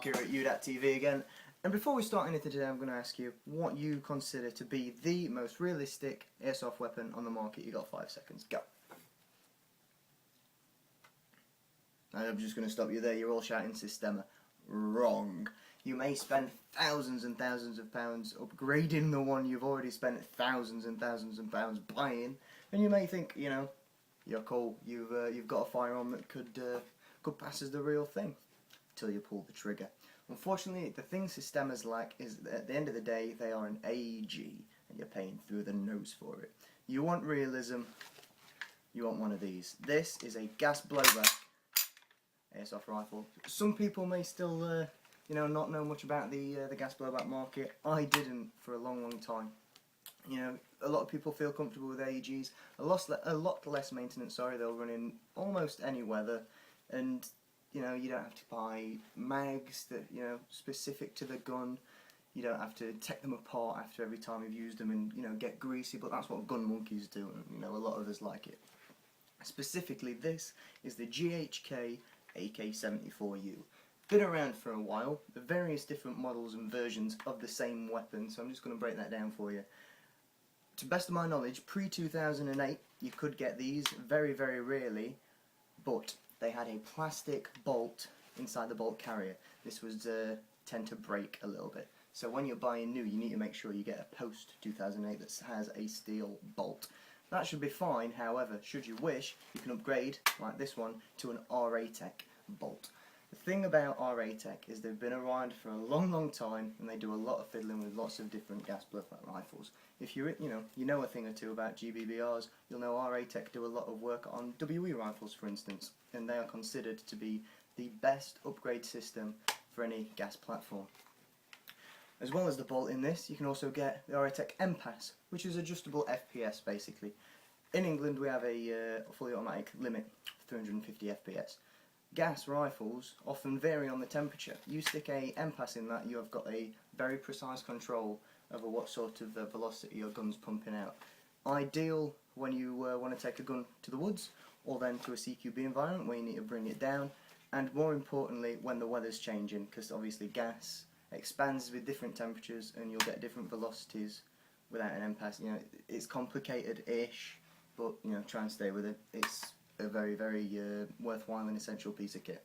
Mark here at UDAT TV again, and before we start anything today I'm going to ask you what you consider to be the most realistic airsoft weapon on the market. You got 5 seconds, go. I'm just going to stop you there, you're all shouting Systema. Wrong. You may spend thousands and thousands of pounds upgrading the one you've already spent thousands and thousands of pounds buying, and you may think, you know, you're cool, you've got a firearm that could pass as the real thing, till you pull the trigger. Unfortunately, the thing Systema's like is that at the end of the day, they are an AEG, and you're paying through the nose for it. You want realism, you want one of these. This is a gas blowback airsoft rifle. Some people may still, you know, not know much about the gas blowback market. I didn't for a long time. You know, a lot of people feel comfortable with AEGs. A lot less maintenance. Sorry, they'll run in almost any weather, and you know, you don't have to buy mags that, you know, specific to the gun. You don't have to take them apart after every time you've used them and, you know, get greasy, but that's what gun monkeys do, and, you know, a lot of us like it. Specifically, this is the GHK AK74u. Been around for a while, the various different models and versions of the same weapon, so I'm just going to break that down for you. To best of my knowledge, pre-2008, you could get these very, very rarely, but they had a plastic bolt inside the bolt carrier. This was tend to break a little bit. So when you're buying new, you need to make sure you get a post-2008 that has a steel bolt. That should be fine, however, should you wish, you can upgrade, like this one, to an rak bolt. The thing about rak is they've been around for a long time, and they do a lot of fiddling with lots of different gas blowback rifles. If you know a thing or two about GBBRs, you'll know rak do a lot of work on WE rifles, for instance, and they are considered to be the best upgrade system for any gas platform. As well as the bolt in this, you can also get the rak MPAS, which is adjustable FPS basically. In England we have a fully automatic limit of 350 FPS. Gas rifles often vary on the temperature. You stick a MPAS in that, you have got a very precise control over what sort of velocity your gun's pumping out. Ideal when you want to take a gun to the woods, or then to a CQB environment where you need to bring it down, and more importantly when the weather's changing, because obviously gas expands with different temperatures and you'll get different velocities without an MPAS. You know, it's complicated-ish, but you know, try and stay with it. It's a very, very worthwhile and essential piece of kit.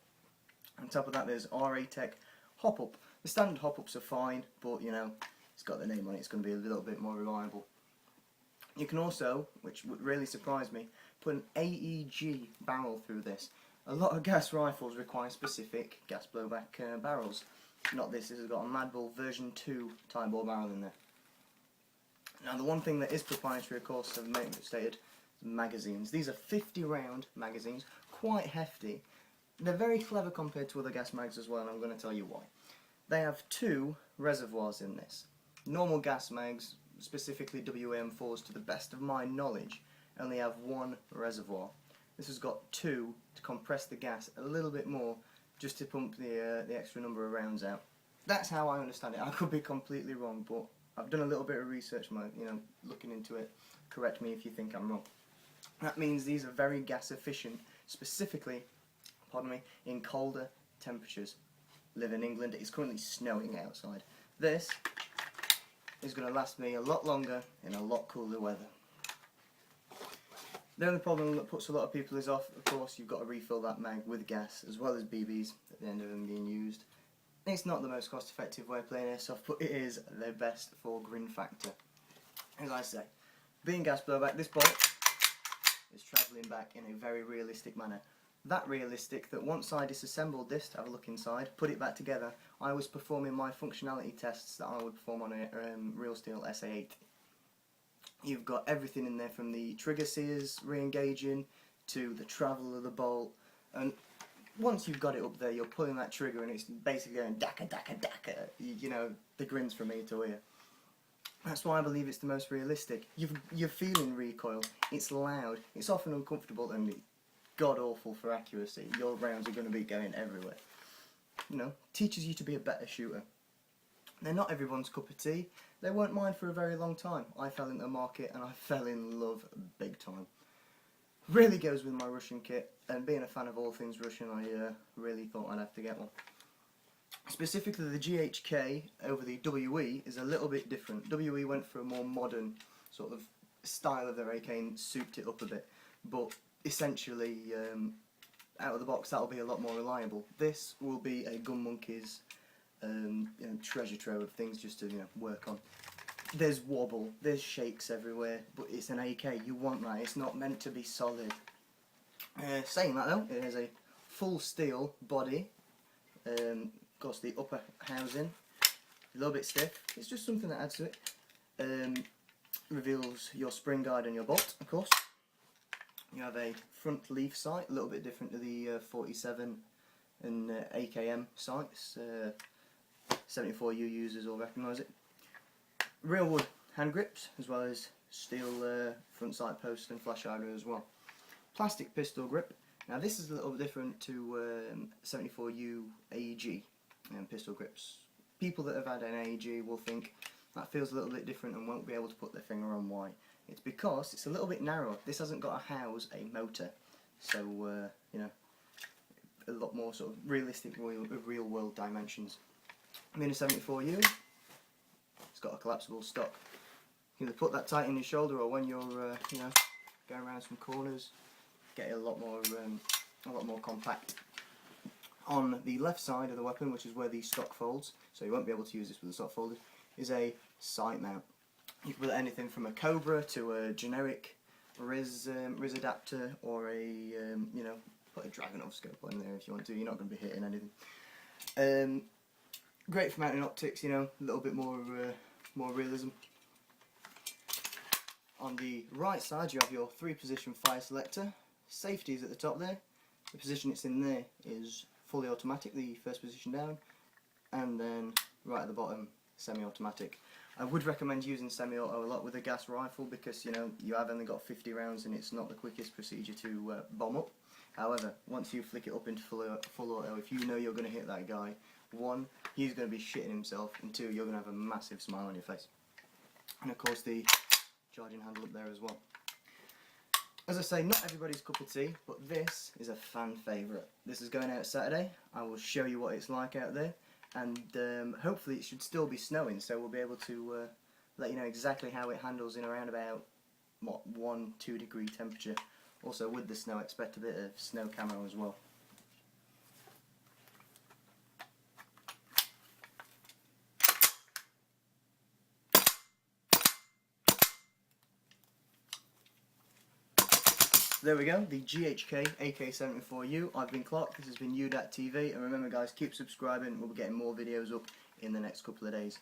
On top of that, there's rak hop-up. The standard hop-ups are fine, but you know, it's got the name on it, it's going to be a little bit more reliable. You can also, which would really surprise me, put an AEG barrel through this. A lot of gas rifles require specific gas blowback barrels. Not this, this has got a Mad Bull version 2 tie bore barrel in there. Now the one thing that is proprietary, of course, I've stated, magazines. These are 50 round magazines, quite hefty. They're very clever compared to other gas mags as well, and I'm going to tell you why. They have 2 reservoirs in this. Normal gas mags, specifically WM4s to the best of my knowledge, only have 1 reservoir. This has got 2 to compress the gas a little bit more, just to pump the extra number of rounds out. That's how I understand it. I could be completely wrong, but I've done a little bit of research, you know, looking into it. Correct me if you think I'm wrong. That means these are very gas efficient, specifically, pardon me, in colder temperatures. Live in England, it's currently snowing outside. This is going to last me a lot longer in a lot cooler weather. The only problem that puts a lot of people is off, of course, you've got to refill that mag with gas, as well as BBs at the end of them being used. It's not the most cost effective way of playing airsoft, but it is the best for grin factor. As I say, being gas blowback, this bolt is travelling back in a very realistic manner. That realistic that once I disassembled this to have a look inside, put it back together, I was performing my functionality tests that I would perform on a real steel SA8. You've got everything in there, from the trigger sears re-engaging to the travel of the bolt, and once you've got it up there, you're pulling that trigger and it's basically going daka daka daka. You know, the grins from ear to ear. That's why I believe it's the most realistic. You're feeling recoil, it's loud, it's often uncomfortable, and god awful for accuracy. Your rounds are going to be going everywhere. You know, teaches you to be a better shooter. They're not everyone's cup of tea. They weren't mine for a very long time. I fell into the market and I fell in love big time. Really goes with my Russian kit, and being a fan of all things Russian, I really thought I'd have to get one. Specifically the GHK over the WE is a little bit different. WE went for a more modern sort of style of their AK and souped it up a bit, but essentially out of the box that'll be a lot more reliable. This will be a Gun Monkey's treasure trove of things just to work on. There's wobble, there's shakes everywhere, but it's an AK, you want that, it's not meant to be solid. Saying that though, it has a full steel body. Of course the upper housing, a little bit stiff, it's just something that adds to it. Reveals your spring guide and your bolt, of course. You have a front leaf sight, a little bit different to the 47 and AKM sights. 74u users will recognise it. Real wood hand grips, as well as steel front sight post and flash hider as well. Plastic pistol grip. Now this is a little bit different to 74u AEG pistol grips. People that have had an AEG will think that feels a little bit different and won't be able to put their finger on why. It's because it's a little bit narrower. This hasn't got to house a motor, so a lot more sort of realistic real world dimensions. I mean a 74u, it's got a collapsible stock. You can either put that tight in your shoulder, or when you're going around some corners, get it a lot more compact. On the left side of the weapon, which is where the stock folds, so you won't be able to use this with the stock folded, is a sight mount. You can put anything from a Cobra to a generic Riz adapter, or a put a Dragunov scope on there if you want to. You're not going to be hitting anything. Great for mounting optics, a little bit more realism. On the right side you have your 3-position fire selector. Safety is at the top there. The position it's in there is fully automatic, the first position down, and then right at the bottom, semi-automatic. I would recommend using semi-auto a lot with a gas rifle because you have only got 50 rounds and it's not the quickest procedure to bomb up. However, once you flick it up into full auto, if you know you're going to hit that guy, 1, he's going to be shitting himself, and 2, you're going to have a massive smile on your face. And of course the charging handle up there as well. As I say, not everybody's cup of tea, but this is a fan favourite. This is going out Saturday. I will show you what it's like out there, and hopefully it should still be snowing, so we'll be able to let you know exactly how it handles in around about 1-2 degree temperature. Also with the snow, expect a bit of snow camo as well. There we go, the GHK AK74u. I've been Clark, this has been UDAT TV, and remember guys, keep subscribing, we'll be getting more videos up in the next couple of days.